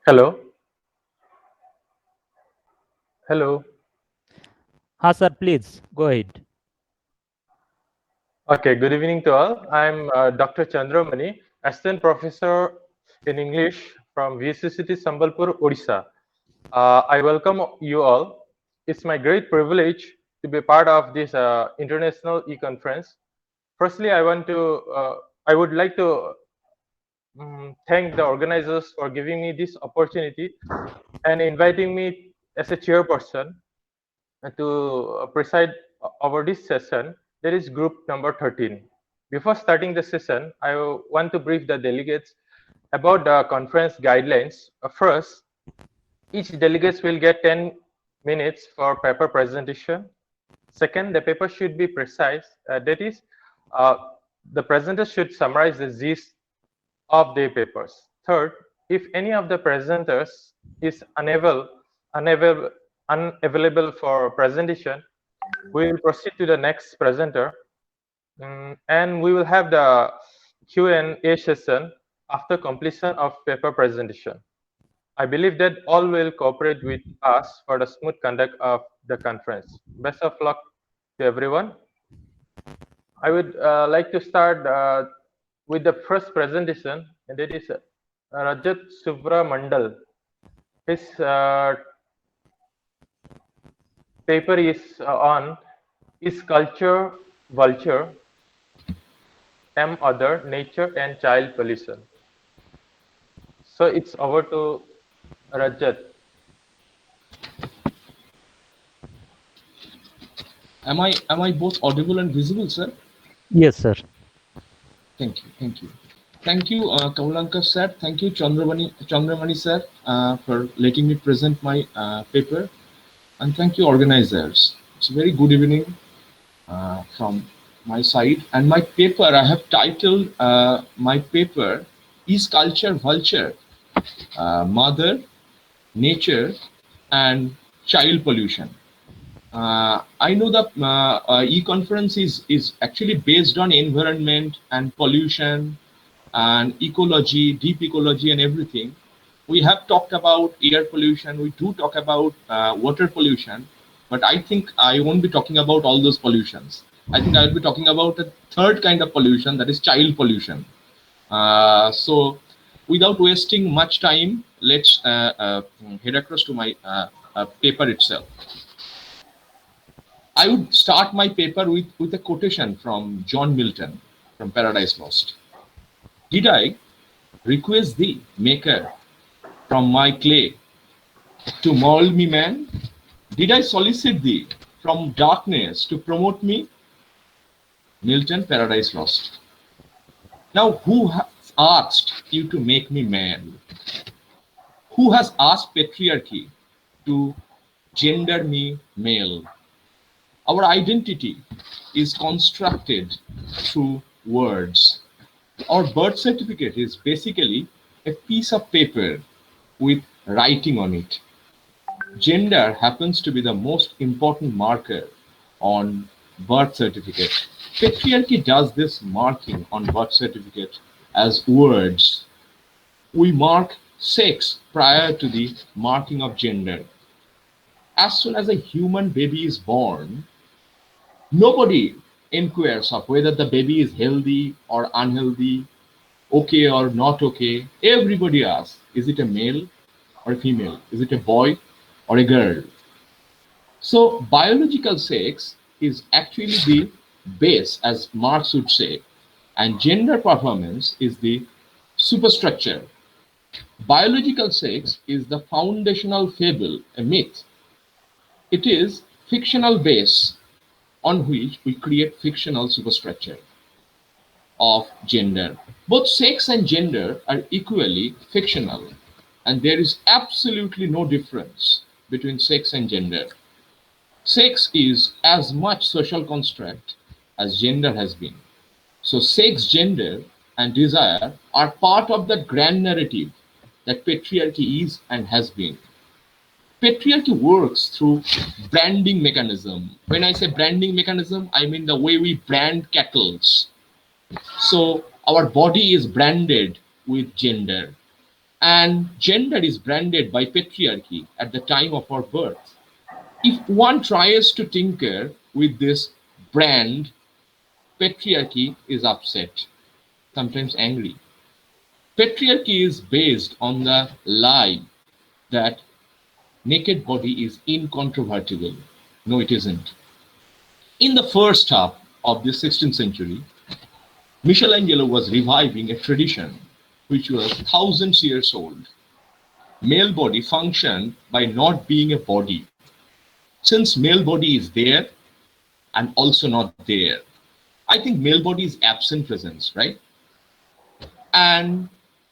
Hello. Hello. Ha, sir, please go ahead. Okay, good evening to all. I'm Dr. Chandramani, Assistant Professor in English from VSCCT Sambalpur, Odisha. I welcome you all. It's my great privilege to be part of this international e-conference. Firstly, I would like to thank the organizers for giving me this opportunity and inviting me as a chairperson to preside over this session. There is group number 13. Before starting the session, I want to brief the delegates about the conference guidelines. First, each delegate will get 10 minutes for paper presentation. Second, the paper should be precise. That is, uh, the presenter should summarize the gist of their papers. Third, if any of the presenters is unavailable, unavailable for presentation, we will proceed to the next presenter, and we will have the Q&A session after completion of paper presentation. I believe that all will cooperate with us for the smooth conduct of the conference. Best of luck to everyone. I would like to start with the first presentation, and that is Rajat Subra Mandal. His paper is on Is Culture Vulture, M Other, Nature and Child Pollution. So it's over to Rajat. Am I both audible and visible, sir? Yes, sir. Thank you, Kamalanka sir. Thank you, Chandramani sir, for letting me present my paper, and thank you, organizers. It's a very good evening from my side, and my paper I have titled my paper Is Culture Vulture, Mother, Nature, and Child Pollution. I know that e-conference is actually based on environment and pollution and ecology, deep ecology and everything. We have talked about air pollution, we do talk about water pollution, but I think I won't be talking about all those pollutions. I think I will be talking about a third kind of pollution, that is child pollution. So without wasting much time, let's head across to my paper itself. I would start my paper with a quotation from John Milton from Paradise Lost. Did I request thee, Maker, from my clay to mold me man? Did I solicit thee from darkness to promote me? Milton, Paradise Lost. Now, who has asked you to make me man? Who has asked patriarchy to gender me male? Our identity is constructed through words. Our birth certificate is basically a piece of paper with writing on it. Gender happens to be the most important marker on birth certificate. Patriarchy does this marking on birth certificate as words. We mark sex prior to the marking of gender. As soon as a human baby is born, nobody inquires of whether the baby is healthy or unhealthy, okay or not okay. Everybody asks, is it a male or a female? Is it a boy or a girl? So biological sex is actually the base, as Marx would say, and gender performance is the superstructure. Biological sex is the foundational fable, a myth. It is fictional base on which we create fictional superstructure of gender. Both sex and gender are equally fictional, and there is absolutely no difference between sex and gender. Sex is as much social construct as gender has been. So sex, gender, and desire are part of that grand narrative that patriarchy is and has been. Patriarchy works through branding mechanism. When I say branding mechanism, I mean the way we brand kettles. So our body is branded with gender. and gender is branded by patriarchy at the time of our birth. If one tries to tinker with this brand, patriarchy is upset, sometimes angry. Patriarchy is based on the lie that naked body is incontrovertible. No, it isn't. In the first half of the 16th century, Michelangelo was reviving a tradition which was thousands years old. Male body functioned by not being a body. Since male body is there and also not there, I think male body is absent presence, right? And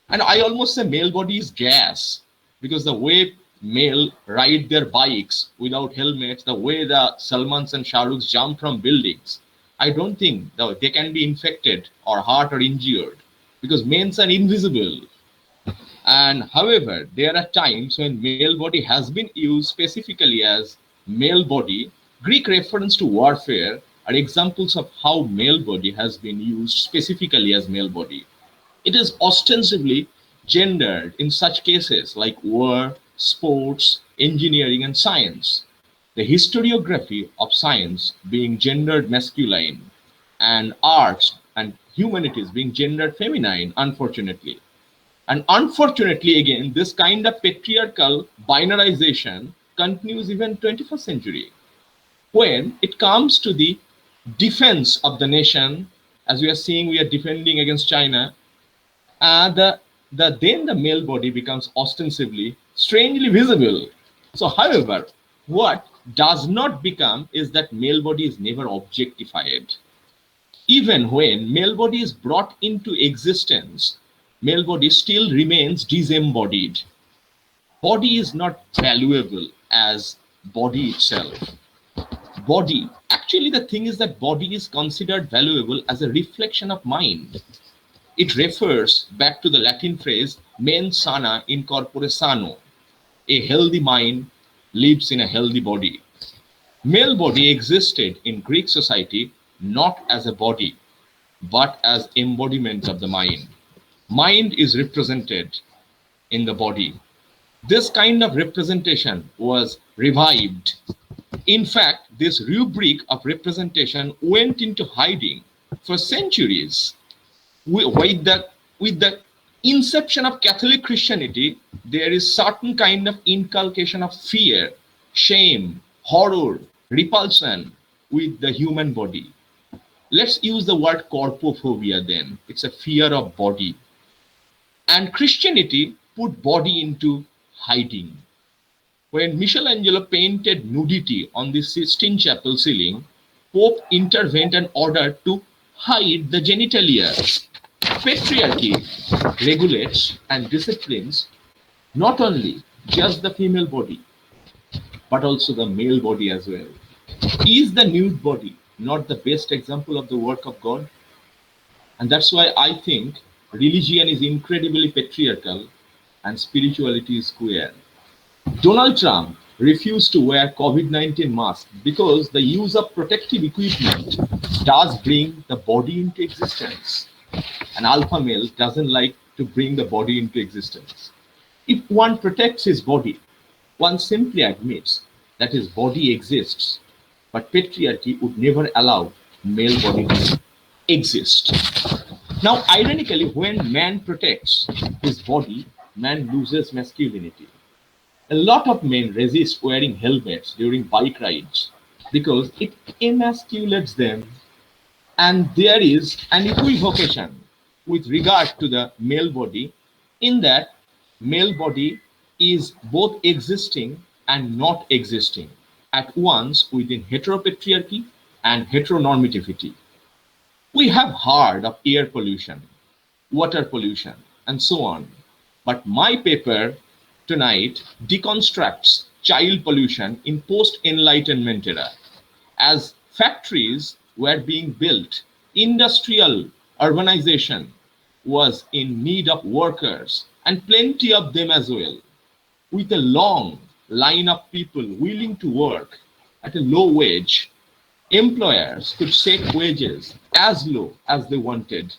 and I almost say male body is gas, because the way male ride their bikes without helmets, the way the Salmans and Shahrukhs jump from buildings, I don't think they can be infected or hurt or injured, because men are invisible. And however, there are times when male body has been used specifically as male body. Greek reference to warfare are examples of how male body has been used specifically as male body. It is ostensibly gendered in such cases like war, sports, engineering, and science. The historiography of science being gendered masculine, and arts and humanities being gendered feminine, unfortunately. And unfortunately, again, this kind of patriarchal binarization continues even 21st century. When it comes to the defense of the nation, as we are seeing, we are defending against China, then the male body becomes ostensibly strangely visible. So, however, what does not become is that male body is never objectified. Even when male body is brought into existence, male body still remains disembodied. Body is not valuable as body itself. Body, actually the thing is that body is considered valuable as a reflection of mind. It refers back to the Latin phrase mens sana in corpore sano. A healthy mind lives in a healthy body. Male body existed in Greek society not as a body, but as embodiment of the mind. Mind is represented in the body. This kind of representation was revived. In fact, this rubric of representation went into hiding for centuries. With the inception of Catholic Christianity, there is certain kind of inculcation of fear, shame, horror, repulsion with the human body. Let's use the word corpophobia then. It's a fear of body. And Christianity put body into hiding. When Michelangelo painted nudity on the Sistine Chapel ceiling, Pope intervened and ordered to hide the genitalia. Patriarchy regulates and disciplines not only just the female body, but also the male body as well. Is the nude body not the best example of the work of God? And that's why I think religion is incredibly patriarchal and spirituality is queer. Donald Trump refused to wear COVID-19 mask because the use of protective equipment does bring the body into existence. An alpha male doesn't like to bring the body into existence. If one protects his body, one simply admits that his body exists, but patriarchy would never allow male body to exist. Now, ironically, when man protects his body, man loses masculinity. A lot of men resist wearing helmets during bike rides because it emasculates them. And there is an equivocation with regard to the male body, in that male body is both existing and not existing at once within heteropatriarchy and heteronormativity. We have heard of air pollution, water pollution, and so on. But my paper tonight deconstructs child pollution in post-Enlightenment era. As factories were being built, industrial urbanization was in need of workers, and plenty of them as well. With a long line of people willing to work at a low wage, employers could set wages as low as they wanted.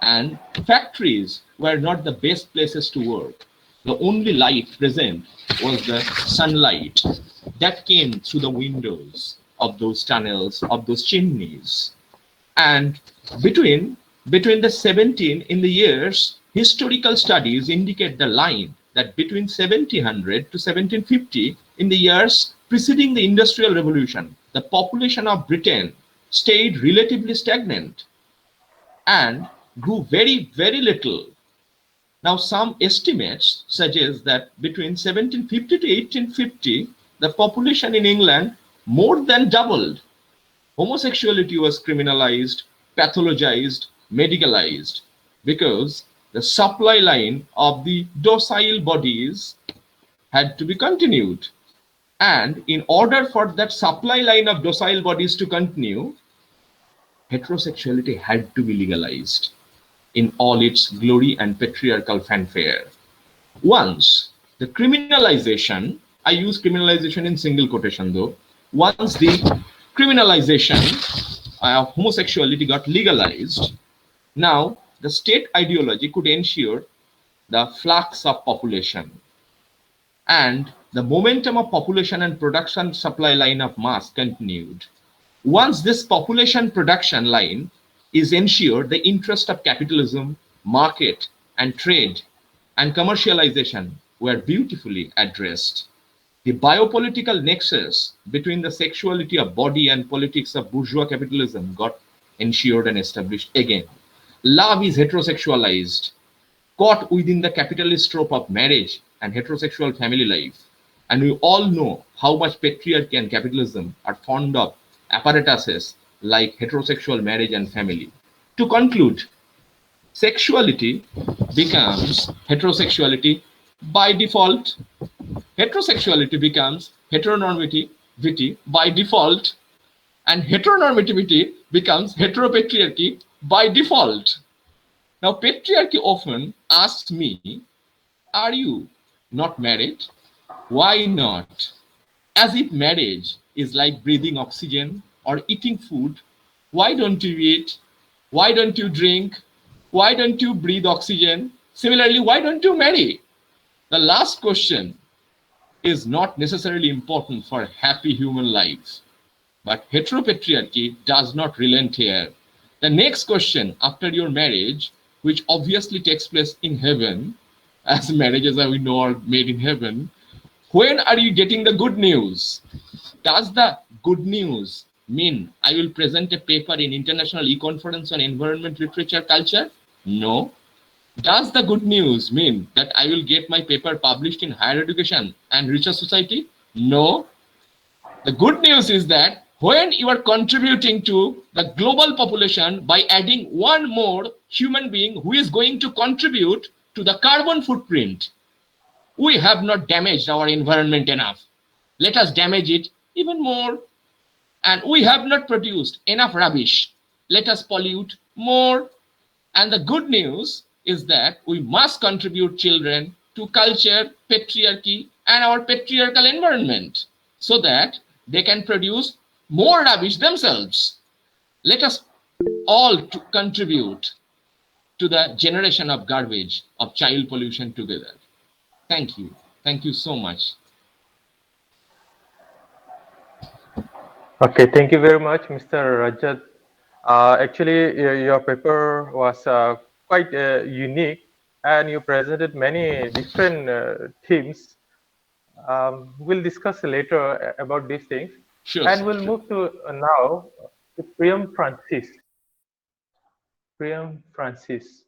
and factories were not the best places to work. The only light present was the sunlight that came through the windows of those tunnels, of those chimneys. And between the 17 in the years, historical studies indicate the line that between 1700 to 1750, in the years preceding the Industrial Revolution, the population of Britain stayed relatively stagnant and grew very, very little. Now, some estimates suggest that between 1750 to 1850, the population in England more than doubled. Homosexuality was criminalized, pathologized, medicalized, because the supply line of the docile bodies had to be continued. And in order for that supply line of docile bodies to continue, heterosexuality had to be legalized in all its glory and patriarchal fanfare. Once the criminalization, I use criminalization in single quotation though, once the criminalization of homosexuality got legalized, now the state ideology could ensure the flux of population, and the momentum of population and production supply line of mass continued. Once this population production line is ensured, the interest of capitalism, market, and trade and commercialization were beautifully addressed. The biopolitical nexus between the sexuality of body and politics of bourgeois capitalism got ensured and established again. Love is heterosexualized, caught within the capitalist trope of marriage and heterosexual family life. And we all know how much patriarchy and capitalism are fond of apparatuses like heterosexual marriage and family. To conclude, sexuality becomes heterosexuality by default. Heterosexuality becomes heteronormativity by default, and heteronormativity becomes heteropatriarchy by default. Now, patriarchy often asks me, are you not married? Why not? As if marriage is like breathing oxygen or eating food. Why don't you eat? Why don't you drink? Why don't you breathe oxygen? Similarly, why don't you marry? The last question is not necessarily important for happy human lives, but heteropatriarchy does not relent here. The next question after your marriage, which obviously takes place in heaven, as marriages as we know are made in heaven, when are you getting the good news? Does the good news mean I will present a paper in International E-Conference on Environment, Literature, Culture? No. Does the good news mean that I will get my paper published in Higher Education and Richer Society? No. The good news is that when you are contributing to the global population by adding one more human being who is going to contribute to the carbon footprint, we have not damaged our environment enough. Let us damage it even more. And we have not produced enough rubbish. Let us pollute more. And the good news is that we must contribute children to culture, patriarchy, and our patriarchal environment so that they can produce more rubbish themselves. Let us all contribute to the generation of garbage, of child pollution together. Thank you. Thank you so much. Okay, thank you very much, Mr. Rajat. Actually, your paper was quite unique, and you presented many different themes. We'll discuss later about these things. Sure. And we'll move to now to Priyam Francis. Priyam Francis.